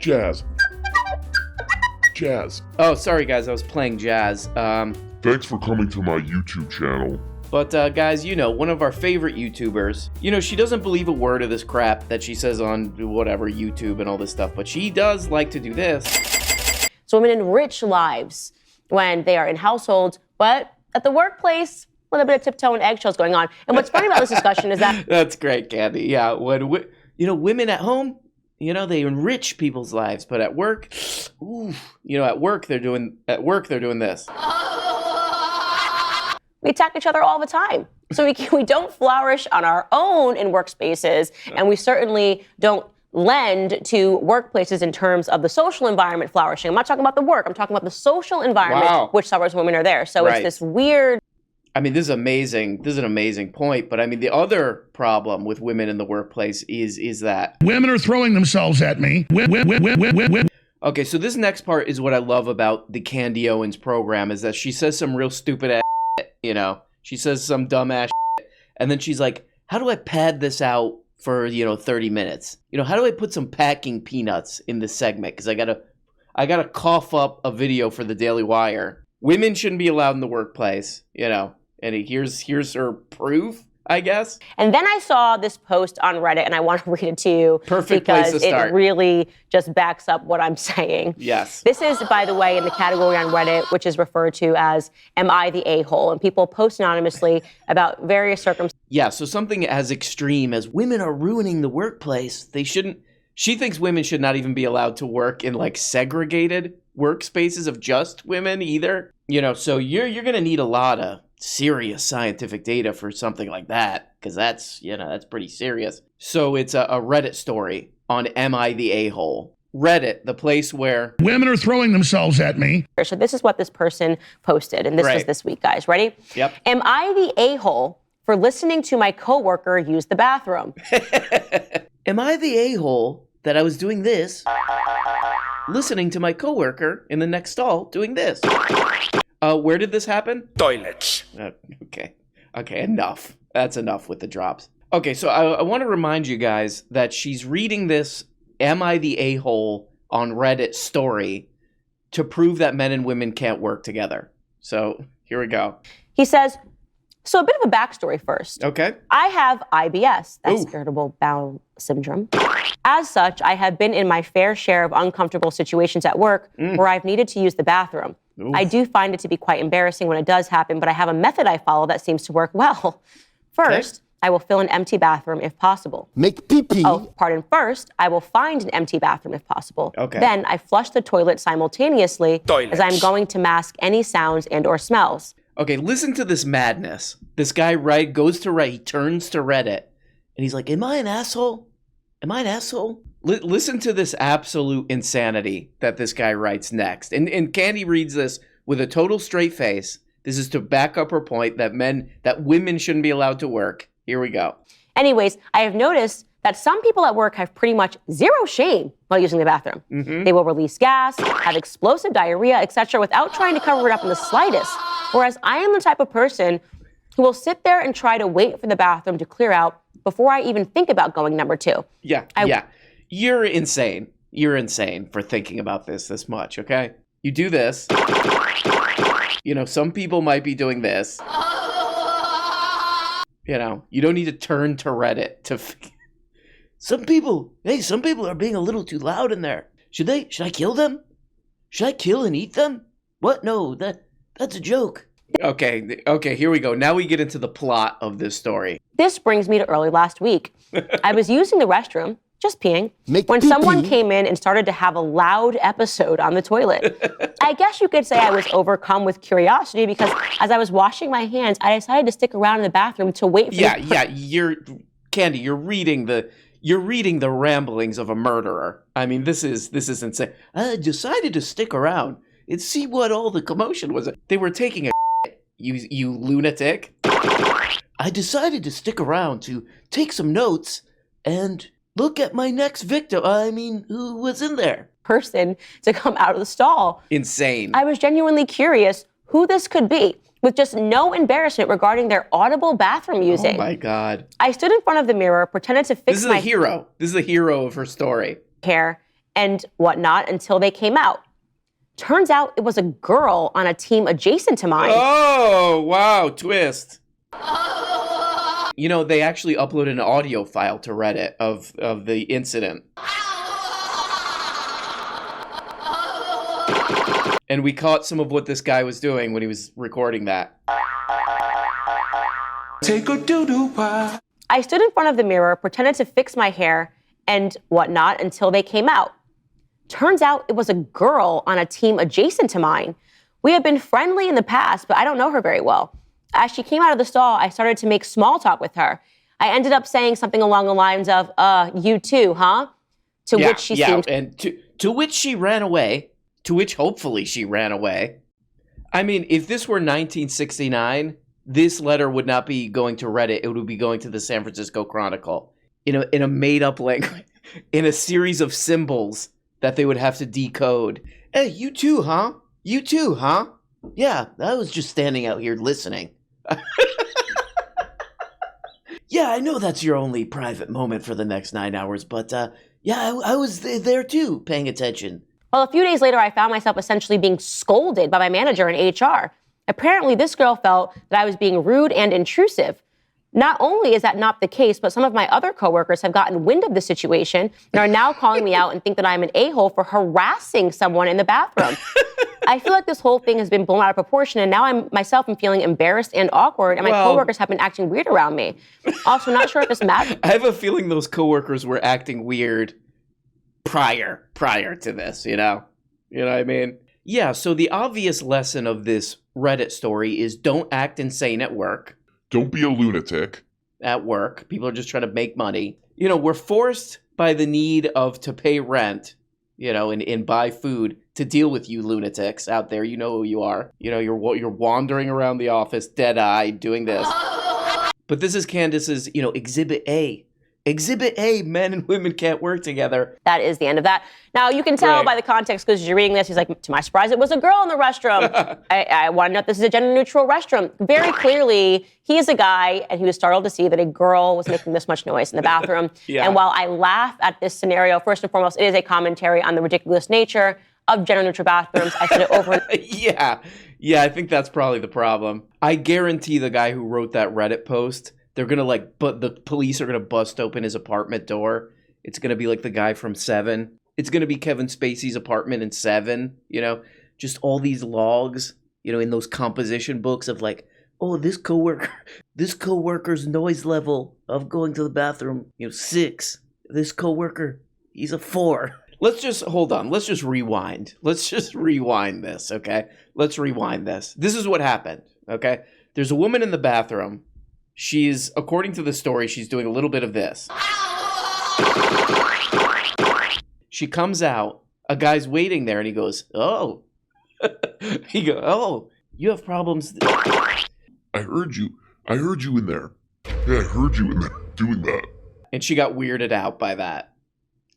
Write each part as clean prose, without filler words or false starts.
Jazz. Jazz. Oh, sorry guys, I was playing jazz. Thanks for coming to my YouTube channel. But guys, one of our favorite YouTubers, she doesn't believe a word of this crap that she says on whatever YouTube and all this stuff, but she does like to do this. So women enrich lives when they are in households, but at the workplace, a little bit of tiptoe and eggshells going on. And what's funny about this discussion is that... That's great, Candy. Yeah, when women at home, they enrich people's lives, but at work, at work they're doing this. We attack each other all the time. So we don't flourish on our own in workspaces, and we certainly don't lend to workplaces in terms of the social environment flourishing. I'm not talking about the work. I'm talking about the social environment, which suffers when women are there. So It's this weird... This is amazing. This is an amazing point. But the other problem with women in the workplace is that women are throwing themselves at me. Okay, so this next part is what I love about the Candy Owens program, is that she says some real stupid ass shit, She says some dumb ass shit, and then she's like, how do I pad this out for, 30 minutes? How do I put some packing peanuts in this segment? Because I gotta cough up a video for the Daily Wire. Women shouldn't be allowed in the workplace, and here's her proof, I guess. And then I saw this post on Reddit, and I want to read it to you. Perfect place to start. It really just backs up what I'm saying. Yes. This is, by the way, in the category on Reddit, which is referred to as Am I the A-hole? And people post anonymously about various circumstances. Yeah, so something as extreme as women are ruining the workplace. She thinks women should not even be allowed to work in segregated workspaces of just women either. So you're going to need a lot of serious scientific data for something like that, because that's pretty serious. So it's a Reddit story on Am I the A-hole? Reddit, the place where women are throwing themselves at me. So this is what this person posted, and this was this week, guys. Ready? Yep. Am I the a-hole for listening to my coworker use the bathroom? Am I the a-hole that I was doing this, listening to my coworker in the next stall doing this? Where did this happen? Toilets. Okay, enough. That's enough with the drops. Okay, so I want to remind you guys that she's reading this Am I the A-hole on Reddit story to prove that men and women can't work together. So here we go. He says, so a bit of a backstory first. Okay. I have IBS, that's irritable bowel syndrome. As such, I have been in my fair share of uncomfortable situations at work where I've needed to use the bathroom. Oof. I do find it to be quite embarrassing when it does happen, but I have a method I follow that seems to work well. First, I will fill an empty bathroom if possible. Make pee-pee. Oh, pardon. First, I will find an empty bathroom if possible. Okay. Then I flush the toilet simultaneously as I'm going to mask any sounds and or smells. Okay, listen to this madness. This guy goes to Reddit, he turns to Reddit, and he's like, am I an asshole? Am I an asshole? Listen to this absolute insanity that this guy writes next. And Candy reads this with a total straight face. This is to back up her point that women shouldn't be allowed to work. Here we go. Anyways, I have noticed that some people at work have pretty much zero shame while using the bathroom. Mm-hmm. They will release gas, have explosive diarrhea, etc., without trying to cover it up in the slightest. Whereas I am the type of person who will sit there and try to wait for the bathroom to clear out before I even think about going number two. Yeah. You're insane. You're insane for thinking about this much, okay? You do this. Some people might be doing this. You don't need to turn to Reddit to... Some people are being a little too loud in there. Should I kill them? Should I kill and eat them? What? No, that's a joke. Okay, here we go. Now we get into the plot of this story. This brings me to early last week. I was using the restroom, just peeing, when someone came in and started to have a loud episode on the toilet. I guess you could say I was overcome with curiosity because as I was washing my hands, I decided to stick around in the bathroom to wait for you're reading the ramblings of a murderer. This is insane. I decided to stick around and see what all the commotion was. They were taking a you lunatic. I decided to stick around to take some notes and look at my next victim. Who was in there? Person to come out of the stall. Insane. I was genuinely curious who this could be, with just no embarrassment regarding their audible bathroom using. Oh my God. I stood in front of the mirror, pretended to fix This is the hero of her story. Hair, and whatnot until they came out. Turns out it was a girl on a team adjacent to mine. Oh, wow, twist. You know, they actually uploaded an audio file to Reddit of the incident. And we caught some of what this guy was doing when he was recording that. Take a doo-doo pie. I stood in front of the mirror, pretended to fix my hair and whatnot until they came out. Turns out it was a girl on a team adjacent to mine. We had been friendly in the past, but I don't know her very well. As she came out of the stall, I started to make small talk with her. I ended up saying something along the lines of, you too, huh? To which she seemed... and to which she ran away. To which hopefully she ran away. I mean, if this were 1969, this letter would not be going to Reddit. It would be going to the San Francisco Chronicle in a made-up language, in a series of symbols that they would have to decode. Hey, you too, huh? You too, huh? Yeah, I was just standing out here listening. Yeah, I know that's your only private moment for the next 9 hours, but yeah, I was there too, paying attention. Well, a few days later, I found myself essentially being scolded by my manager in HR. Apparently, this girl felt that I was being rude and intrusive. Not only is that not the case, but some of my other coworkers have gotten wind of the situation and are now calling me out and think that I'm an a-hole for harassing someone in the bathroom. I feel like this whole thing has been blown out of proportion, and now I'm feeling embarrassed and awkward, and my coworkers have been acting weird around me. Also, not sure if this matters. I have a feeling those coworkers were acting weird prior to this, you know? You know what I mean? Yeah, so the obvious lesson of this Reddit story is don't act insane at work. Don't be a lunatic. At work. People are just trying to make money. You know, we're forced by the need to pay rent, you know, and buy food to deal with you lunatics out there. You know who you are. You know, you're wandering around the office dead-eyed doing this. But this is Candace's, you know, Exhibit A. Exhibit A, men and women can't work together. That is the end of that. Now, you can tell by the context, because you're reading this, he's like, to my surprise, it was a girl in the restroom. I want to note this is a gender-neutral restroom. Very clearly, he is a guy, and he was startled to see that a girl was making this much noise in the bathroom. Yeah. And while I laugh at this scenario, first and foremost, it is a commentary on the ridiculous nature of gender-neutral bathrooms. I said it over and Yeah, I think that's probably the problem. I guarantee the guy who wrote that Reddit post, they're going to but the police are going to bust open his apartment door. It's going to be like the guy from Seven. It's going to be Kevin Spacey's apartment in Seven, you know, just all these logs, you know, in those composition books of like, oh, this coworker's noise level of going to the bathroom, you know, 6. This coworker, he's a 4. Let's just, hold on. Let's just rewind. Let's just rewind this, okay? Let's rewind this. This is what happened, okay? There's a woman in the bathroom. She's, according to the story, she's doing a little bit of this. She comes out. A guy's waiting there, and he goes, oh. He goes, oh, you have problems. I heard you in there. Yeah, I heard you in there doing that. And she got weirded out by that.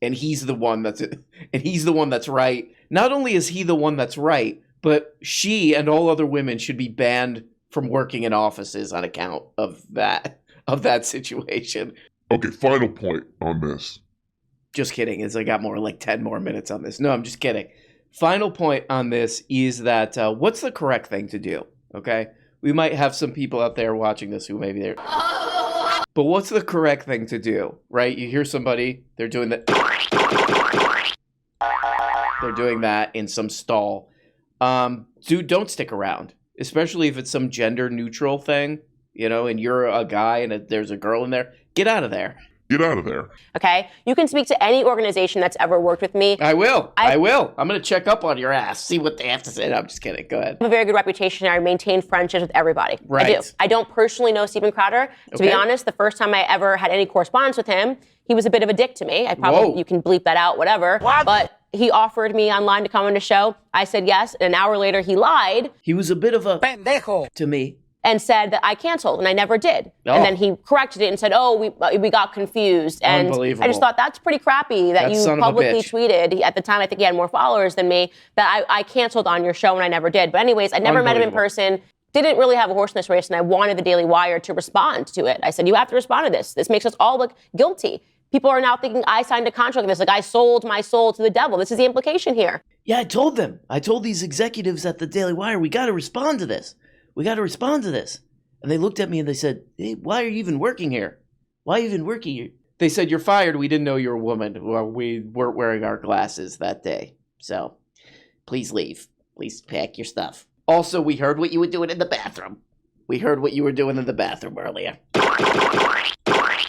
And he's the one that's right. Not only is he the one that's right, but she and all other women should be banned from working in offices on account of that situation. Okay, final point on this. Just kidding. I got like 10 more minutes on this. No, I'm just kidding. Final point on this is that what's the correct thing to do? Okay, we might have some people out there watching this who maybe they're. But what's the correct thing to do? Right? You hear somebody, they're doing that. They're doing that in some stall. Dude, don't stick around. Especially if it's some gender neutral thing, you know, and you're a guy and there's a girl in there. Get out of there. Get out of there. Okay? You can speak to any organization that's ever worked with me. I will. I'm going to check up on your ass, see what they have to say. No, I'm just kidding. Go ahead. I have a very good reputation. I maintain friendships with everybody. Right. I do. I don't personally know Steven Crowder. To be honest, the first time I ever had any correspondence with him, he was a bit of a dick to me. You can bleep that out, whatever. What? But he offered me online to come on the show. I said yes. And an hour later, he lied. He was a bit of a pendejo to me. And said that I canceled, and I never did. Oh. And then he corrected it and said, oh, we got confused. And unbelievable. I just thought that's pretty crappy that you publicly tweeted. At the time, I think he had more followers than me, that I canceled on your show and I never did. But anyways, I never met him in person, didn't really have a horse in this race, and I wanted the Daily Wire to respond to it. I said, you have to respond to this. This makes us all look guilty. People are now thinking I signed a contract with this, like I sold my soul to the devil. This is the implication here. Yeah, I told them. I told these executives at the Daily Wire, we got to respond to this. We got to respond to this. And they looked at me and they said, hey, why are you even working here? Why are you even working here? They said, you're fired. We didn't know you were a woman. Well, we weren't wearing our glasses that day. So please leave. Please pack your stuff. Also, we heard what you were doing in the bathroom. We heard what you were doing in the bathroom earlier.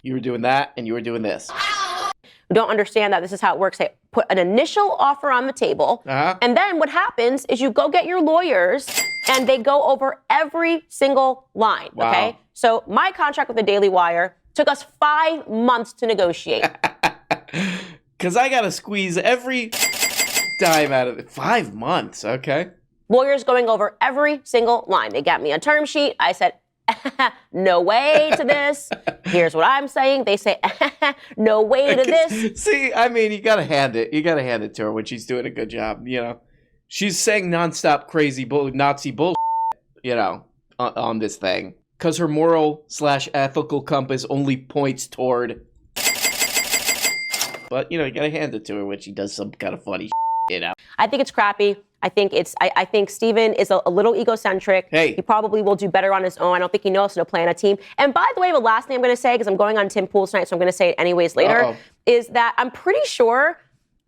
You were doing that and you were doing this. Who don't understand that this is how it works. They put an initial offer on the table, and then what happens is you go get your lawyers, and they go over every single line, okay? So my contract with the Daily Wire took us 5 months to negotiate. Because I got to squeeze every dime out of it. 5 months, okay? Lawyers going over every single line. They got me a term sheet. I said, no way to this. Here's what I'm saying. They say, no way to this. See, I mean, you gotta hand it. You gotta hand it to her when she's doing a good job. You know, she's saying nonstop crazy Nazi bullshit. You know, on this thing, because her moral/ethical compass only points toward. But you know, you gotta hand it to her when she does some kind of funny. You know, I think it's crappy. I think Steven is a little egocentric. Hey. He probably will do better on his own. I don't think he knows how to play on a team. And by the way, the last thing I'm going to say, because I'm going on Tim Pool tonight, so I'm going to say it anyways later, is that I'm pretty sure,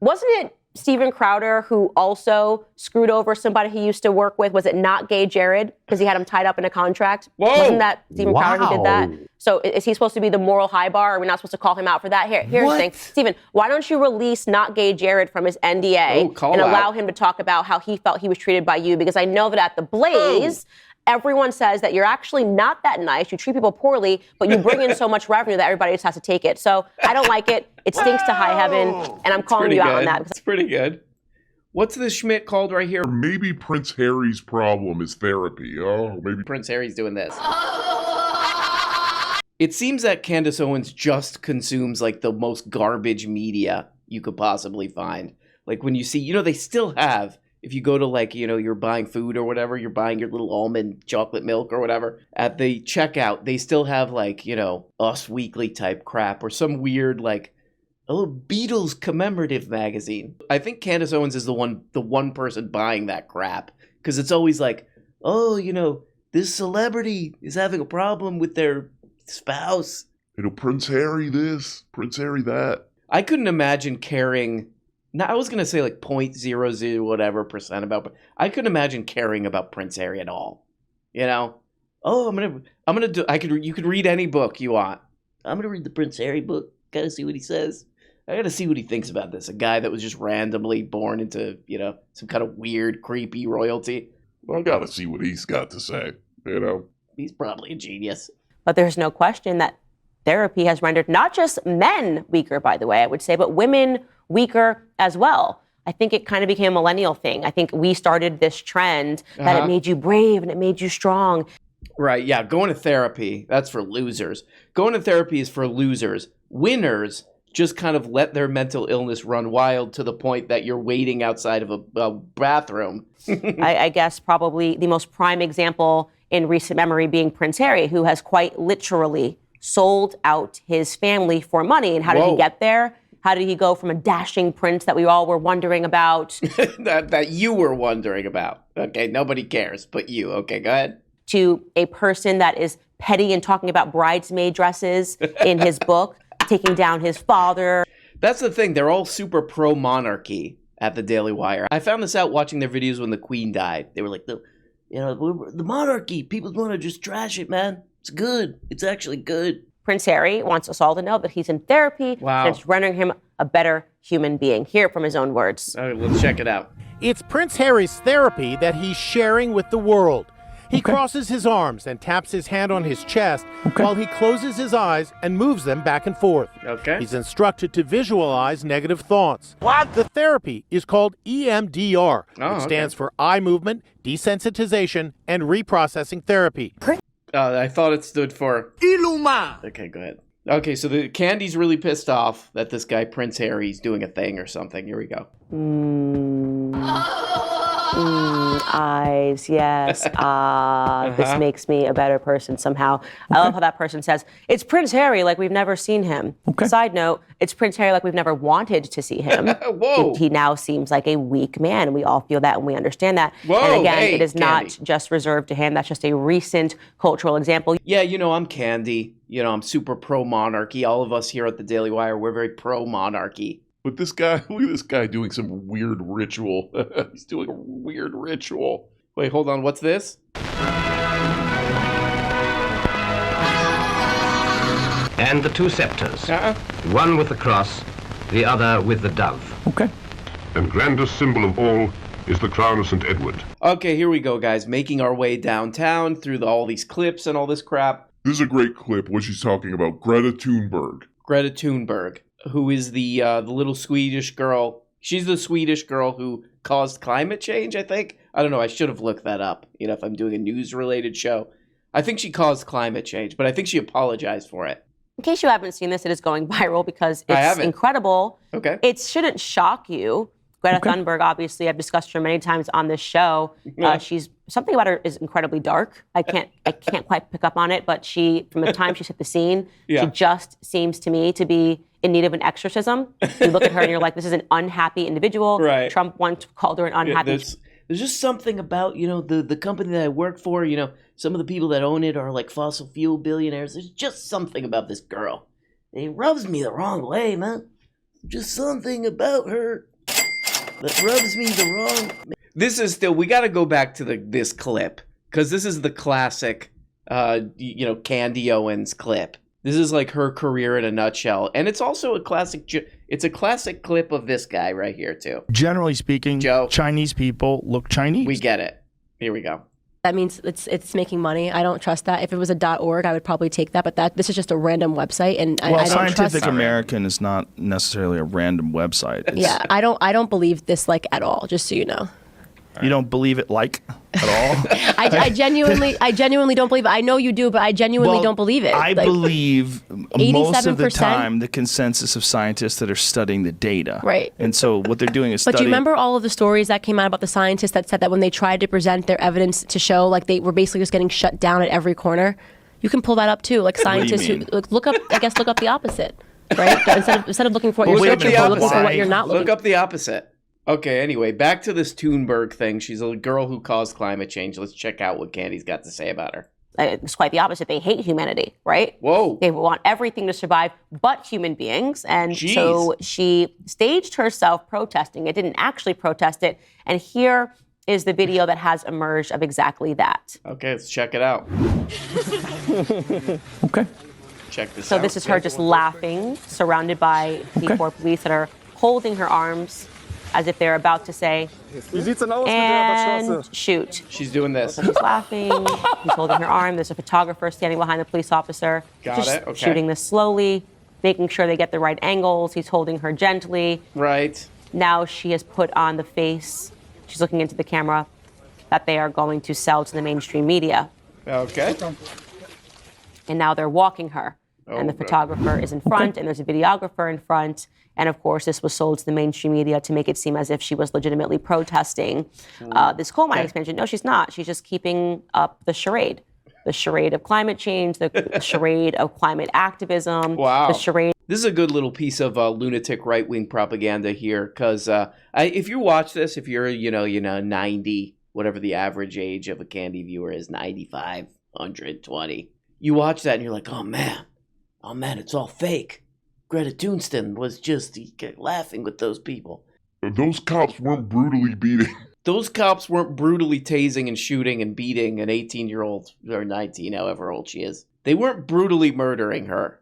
wasn't it Steven Crowder who also screwed over somebody he used to work with? Was it not Gay Jared? Because he had him tied up in a contract? Whoa. Wasn't that Steven Crowder who did that? So is he supposed to be the moral high bar? Or are we not supposed to call him out for that? Here's the thing. Steven, why don't you release not Gay Jared from his NDA and allow him to talk about how he felt he was treated by you? Because I know that at the Blaze, everyone says that you're actually not that nice. You treat people poorly, but you bring in so much revenue that everybody just has to take it. So I don't like it. It stinks to high heaven, and I'm calling you out on that. That's pretty good. What's this Schmidt called right here? Maybe Prince Harry's problem is therapy. Oh, maybe Prince Harry's doing this. It seems that Candace Owens just consumes like the most garbage media you could possibly find. Like when you see, you know, they still have, if you go to like, you know, you're buying food or whatever, you're buying your little almond chocolate milk or whatever, at the checkout, they still have like, you know, Us Weekly type crap or some weird like a little Beatles commemorative magazine. I think Candace Owens is the one person buying that crap because it's always like, oh, you know, this celebrity is having a problem with their spouse. You know, Prince Harry this, Prince Harry that. I couldn't imagine caring. Now, I was gonna say like 0.00 whatever percent about, but I couldn't imagine caring about Prince Harry at all. You know, oh, I'm gonna do. You could read any book you want. I'm gonna read the Prince Harry book. Gotta see what he says. I gotta see what he thinks about this. A guy that was just randomly born into, you know, some kind of weird, creepy royalty. Well, I gotta see what he's got to say. You know, he's probably a genius. But there's no question that therapy has rendered not just men weaker, by the way, I would say, but women weaker as well. I think it kind of became a millennial thing. I think we started this trend that it made you brave and it made you strong. Right, yeah, going to therapy, that's for losers. Going to therapy is for losers. Winners just kind of let their mental illness run wild to the point that you're waiting outside of a bathroom. I guess probably the most prime example in recent memory being Prince Harry, who has quite literally sold out his family for money. And how did he get there? How did he go from a dashing prince that we all were wondering about? that you were wondering about. Okay, nobody cares but you. Okay, go ahead. To a person that is petty and talking about bridesmaid dresses in his book, taking down his father. That's the thing. They're all super pro-monarchy at the Daily Wire. I found this out watching their videos when the Queen died. They were like, the monarchy, people want to just trash it, man. It's good. It's actually good. Prince Harry wants us all to know that he's in therapy and it's rendering him a better human being. Hear it from his own words. All right, let's check it out. It's Prince Harry's therapy that he's sharing with the world. He crosses his arms and taps his hand on his chest while he closes his eyes and moves them back and forth. He's instructed to visualize negative thoughts. The therapy is called EMDR, which stands for eye movement, desensitization, and reprocessing therapy. I thought it stood for Iluma. Okay, go ahead. Okay, so the Candy's really pissed off that this guy Prince Harry's doing a thing or something. Here we go. Eyes, yes. This makes me a better person somehow. I love how that person says, it's Prince Harry like we've never seen him. Okay. Side note, it's Prince Harry like we've never wanted to see him. Whoa. He now seems like a weak man, and we all feel that and we understand that. Whoa, and again, hey, it is Candy. not just reserved to him. That's just a recent cultural example. Yeah, I'm Candy. I'm super pro-monarchy. All of us here at the Daily Wire, we're very pro-monarchy. But this guy, look at this guy doing some weird ritual. He's doing a weird ritual. Wait, hold on. What's this? And the two scepters, Uh-uh. one with the cross, the other with the dove. Okay. And grandest symbol of all is the crown of St. Edward. Okay, here we go, guys. Making our way downtown through all these clips and all this crap. This is a great clip. What she's talking about, Greta Thunberg. Greta Thunberg, who is the little Swedish girl. She's the Swedish girl who caused climate change, I think. I don't know. I should have looked that up, if I'm doing a news-related show. I think she caused climate change, but I think she apologized for it. In case you haven't seen this, it is going viral because I it's haven't. incredible. Okay. It shouldn't shock you. Greta Thunberg, obviously, I've discussed her many times on this show. Yeah. She's something about her is incredibly dark. I can't quite pick up on it, but from the time she's hit the scene, Yeah. she just seems to me to be in need of an exorcism. You look at her and you're like, this is an unhappy individual. Right. Trump once called her an unhappy. There's just something about, the company that I work for, some of the people that own it are like fossil fuel billionaires. There's just something about this girl. It rubs me the wrong way, man. Just something about her that rubs me the wrong. This is still, we got to go back to this clip because this is the classic, Candy Owens clip. This is like her career in a nutshell, and it's also a classic. It's a classic clip of this guy right here too. Generally speaking, Joe. Chinese people look Chinese. We get it. Here we go. That means it's making money. I don't trust that. If it was a .org, I would probably take that. But this is just a random website, and I don't Scientific trust. American is not necessarily a random website. Yeah, I don't believe this at all. Just so you know. You don't believe it at all? I genuinely don't believe it. I know you do, but I genuinely don't believe it. I believe most of the 87%? time the consensus of scientists that are studying the data. Right. And so what they're doing is But do studying. you remember all of the stories that came out about the scientists that said that when they tried to present their evidence to show, they were basically just getting shut down at every corner? You can pull that up too. Scientists mean? who look up the opposite, right? instead of looking for what you're Wait a searching minute, for, looking for what you're not looking Look up the opposite. Okay, anyway, back to this Thunberg thing. She's a girl who caused climate change. Let's check out what Candy's got to say about her. It's quite the opposite. They hate humanity, right? Whoa. They want everything to survive but human beings. And Jeez. so she staged herself protesting it, didn't actually protest it. And here is the video that has emerged of exactly that. Okay, let's check it out. Okay. Check this out. So this is her just laughing, surrounded by the four police that are holding her arms as if they're about to say, and shoot. She's doing this. She's laughing. He's holding her arm. There's a photographer standing behind the police officer. Got just it, okay. shooting this slowly, making sure they get the right angles. He's holding her gently. Right. Now she has put on the face. She's looking into the camera that they are going to sell to the mainstream media. Okay. And now they're walking her. And the Okay. photographer is in front, and there's a videographer in front. And of course, this was sold to the mainstream media to make it seem as if she was legitimately protesting this coal mine expansion. No, she's not. She's just keeping up the charade of climate change, the charade of climate activism, Wow. the charade. This is a good little piece of lunatic right-wing propaganda here, because if you watch this, if you're 90, whatever the average age of a Candy viewer is, 95, 120, you watch that and you're like, oh man, it's all fake. Greta Thunberg was just laughing with those people. Those cops weren't brutally beating. Those cops weren't brutally tasing and shooting and beating an 18-year-old or 19, however old she is. They weren't brutally murdering her.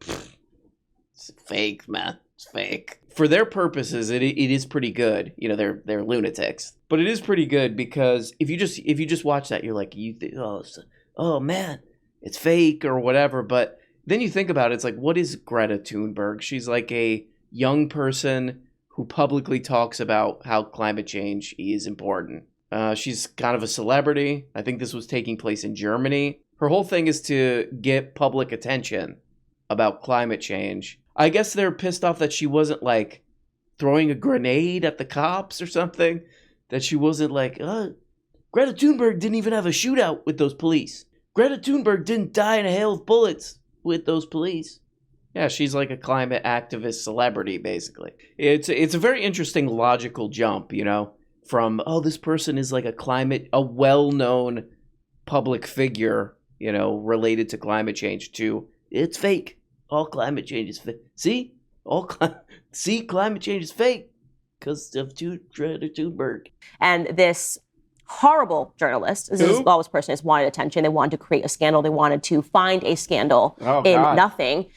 It's fake, man. It's fake. For their purposes, it is pretty good. They're lunatics, but it is pretty good because if you just watch that, you're like, oh man, it's fake or whatever. But then you think about it, it's like, what is Greta Thunberg? She's like a young person who publicly talks about how climate change is important. She's kind of a celebrity. I think this was taking place in Germany. Her whole thing is to get public attention about climate change. I guess they're pissed off that she wasn't throwing a grenade at the cops or something. that she wasn't like, Greta Thunberg didn't even have a shootout with those police. Greta Thunberg didn't die in a hail of bullets with those police. Yeah, she's like a climate activist celebrity, basically. It's a very interesting logical jump, you know, from, this person is like a well-known public figure, you know, related to climate change, to it's fake. All climate change is fake. See? Climate change is fake because of Greta Thunberg. And this horrible journalist, this person has wanted attention. They wanted to create a scandal. They wanted to find a scandal in nothing.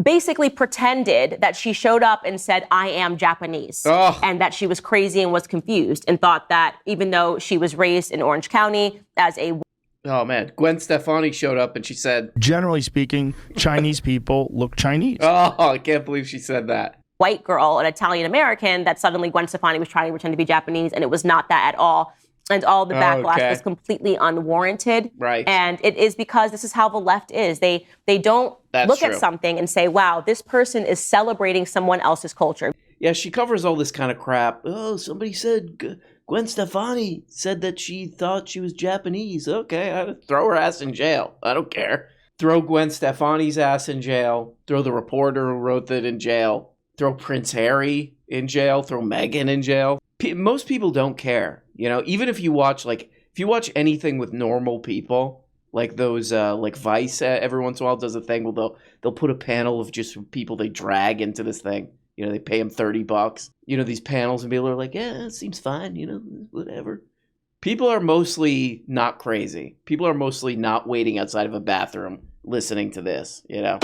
Basically pretended that she showed up and said, I am Japanese, and that she was crazy and was confused and thought that even though she was raised in Orange County as a... Oh, man. Gwen Stefani showed up and she said... Generally speaking, Chinese people look Chinese. Oh, I can't believe she said that. White girl, an Italian American, that suddenly Gwen Stefani was trying to pretend to be Japanese, and it was not that at all. And all the backlash was completely unwarranted. Right. And it is because this is how the left is. They don't look at something and say, wow, this person is celebrating someone else's culture. Yeah, she covers all this kind of crap. Oh, somebody said Gwen Stefani said that she thought she was Japanese. Okay, I'd throw her ass in jail. I don't care. Throw Gwen Stefani's ass in jail. Throw the reporter who wrote that in jail. Throw Prince Harry in jail. Throw Meghan in jail. Most people don't care. You know, even if you watch anything with normal people, like those, like Vice every once in a while does a thing where they'll put a panel of just people they drag into this thing. You know, they pay them $30. You know, these panels and people are like, yeah, it seems fine. You know, whatever. People are mostly not crazy. People are mostly not waiting outside of a bathroom listening to this. You know,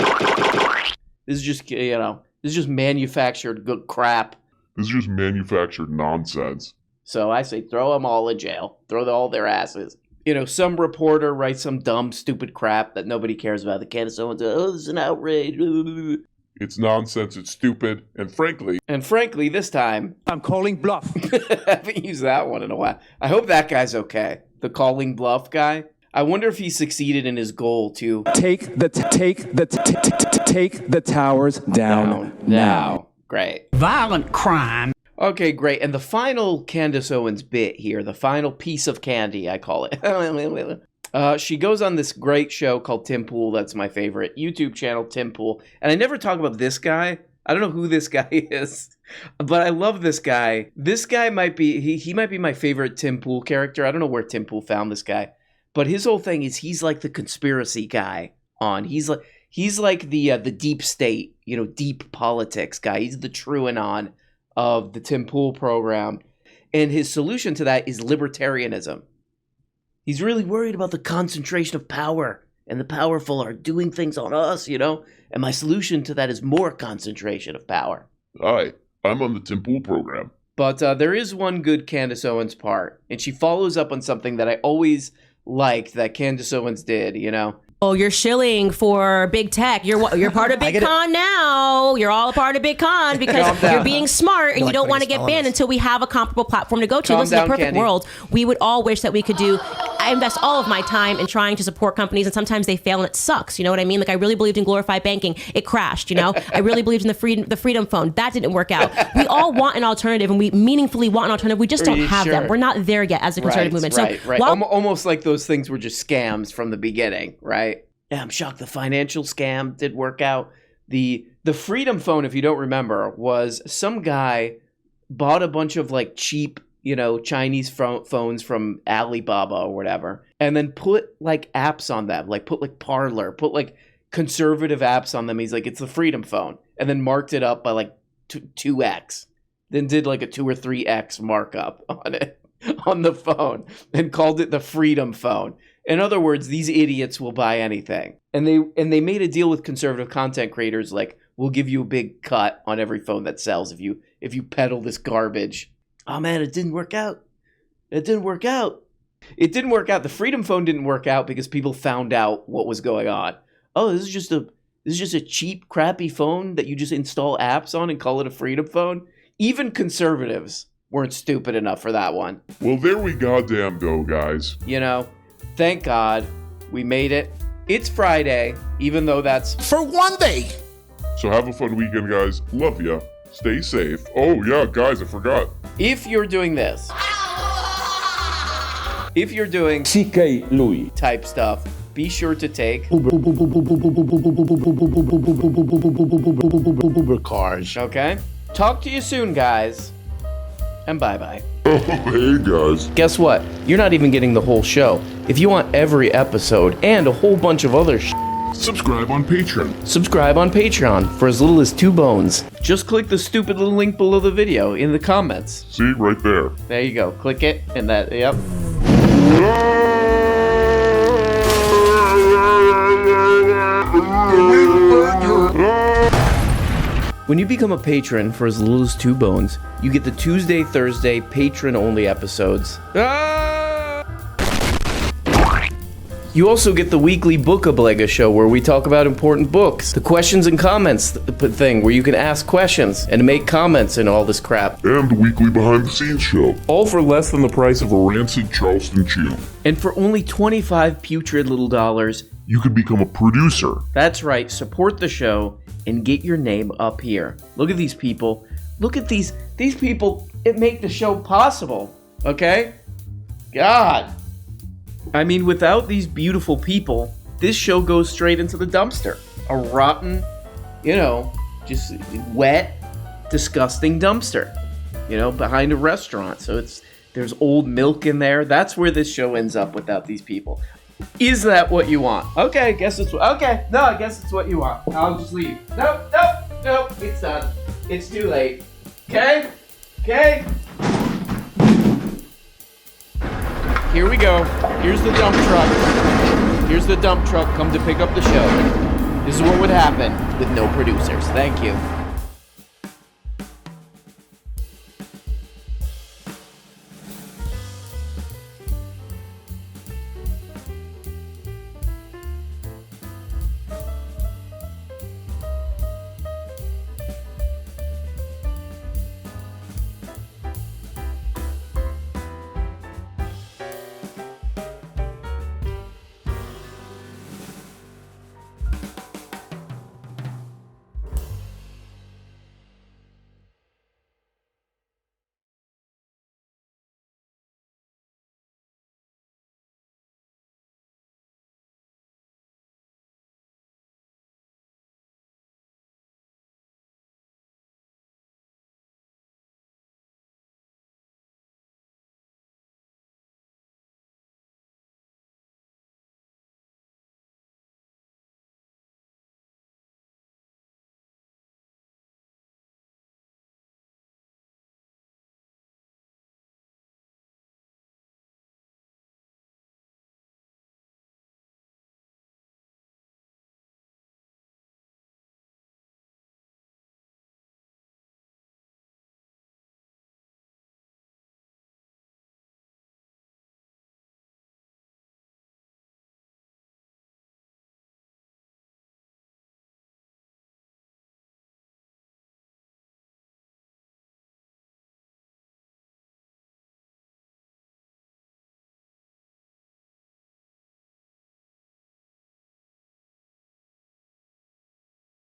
this is just manufactured good crap. This is just manufactured nonsense. So I say throw them all in jail. Throw all their asses. You know, some reporter writes some dumb, stupid crap that nobody cares about. The Candace Owens, this is an outrage. It's nonsense. It's stupid. And frankly, this time... I'm calling bluff. I haven't used that one in a while. I hope that guy's okay. The calling bluff guy. I wonder if he succeeded in his goal to... Take the towers down now. Great. Violent crime. Okay, great. And the final Candace Owens bit here, the final piece of candy, I call it. She goes on this great show called Tim Pool. That's my favorite YouTube channel, Tim Pool. And I never talk about this guy. I don't know who this guy is, but I love this guy. This guy might be, he might be my favorite Tim Pool character. I don't know where Tim Pool found this guy, but his whole thing is he's like the conspiracy guy on. He's like the deep state, you know, deep politics guy. He's the TrueAnon of the Tim Pool program. And his solution to that is libertarianism. He's really worried about the concentration of power, and the powerful are doing things on us, you know? And my solution to that is more concentration of power. Hi, I'm on the Tim Pool program. But there is one good Candace Owens part, and she follows up on something that I always liked that Candace Owens did, you know? Oh, you're shilling for big tech. You're part of Big Con now. You're all a part of Big Con because you're being smart and you don't want to get banned until we have a comparable platform to go to. This is a perfect world. We would all wish that we could do. I invest all of my time in trying to support companies, and sometimes they fail and it sucks. You know what I mean? Like, I really believed in glorified banking. It crashed, you know? I really believed in the freedom phone. That didn't work out. We all want an alternative, and we meaningfully want an alternative. We just don't have them. We're not there yet as a conservative movement. Right. Almost like those things were just scams from the beginning, right? Yeah, I'm shocked the financial scam did work out. The Freedom Phone, if you don't remember, was some guy bought a bunch of like cheap, you know, Chinese phones from Alibaba or whatever, and then put like apps on them, like put like Parler, put like conservative apps on them. He's like, it's the Freedom Phone, and then marked it up by like 2x, then did like a 2 or 3x markup on it, on the phone, and called it the Freedom Phone. In other words, these idiots will buy anything. And they made a deal with conservative content creators, like, we'll give you a big cut on every phone that sells if you peddle this garbage. Oh man, it didn't work out. It didn't work out. The Freedom Phone didn't work out because people found out what was going on. Oh, this is just a cheap, crappy phone that you just install apps on and call it a Freedom Phone. Even conservatives weren't stupid enough for that one. Well, there we goddamn go, guys. You know, thank God we made it. It's Friday, even though that's For one day. So have a fun weekend, guys. Love ya. Stay safe. Oh, yeah, guys, I forgot. if you're doing this. if you're doing CK Louis type stuff, be sure to take Uber cars. Okay? Talk to you soon, guys. And bye-bye. Oh, hey, guys. Guess what? You're not even getting the whole show. If you want every episode and a whole bunch of other subscribe on Patreon. Subscribe on Patreon for as little as 2 bones. Just click the stupid little link below the video in the comments. See, right there. There you go. Click it, and that, yep. When you become a patron for as little as 2 bones, you get the Tuesday, Thursday, patron-only episodes. You also get the weekly Book-a-Blega show where we talk about important books. The questions and comments thing where you can ask questions and make comments and all this crap. And the weekly behind-the-scenes show. All for less than the price of a rancid Charleston chew. And for only 25 putrid little dollars, you could become a producer. That's right, support the show and get your name up here. Look at these people. Look at these people. It make the show possible. Okay? God. I mean, without these beautiful people, this show goes straight into the dumpster. A rotten, just wet, disgusting dumpster. Behind a restaurant. So there's old milk in there. That's where this show ends up without these people. Is that what you want? Okay, I guess it's what you want. I'll just leave. Nope, it's done. It's too late. Okay? Here we go. Here's the dump truck. Here's the dump truck come to pick up the show. This is what would happen with no producers. Thank you.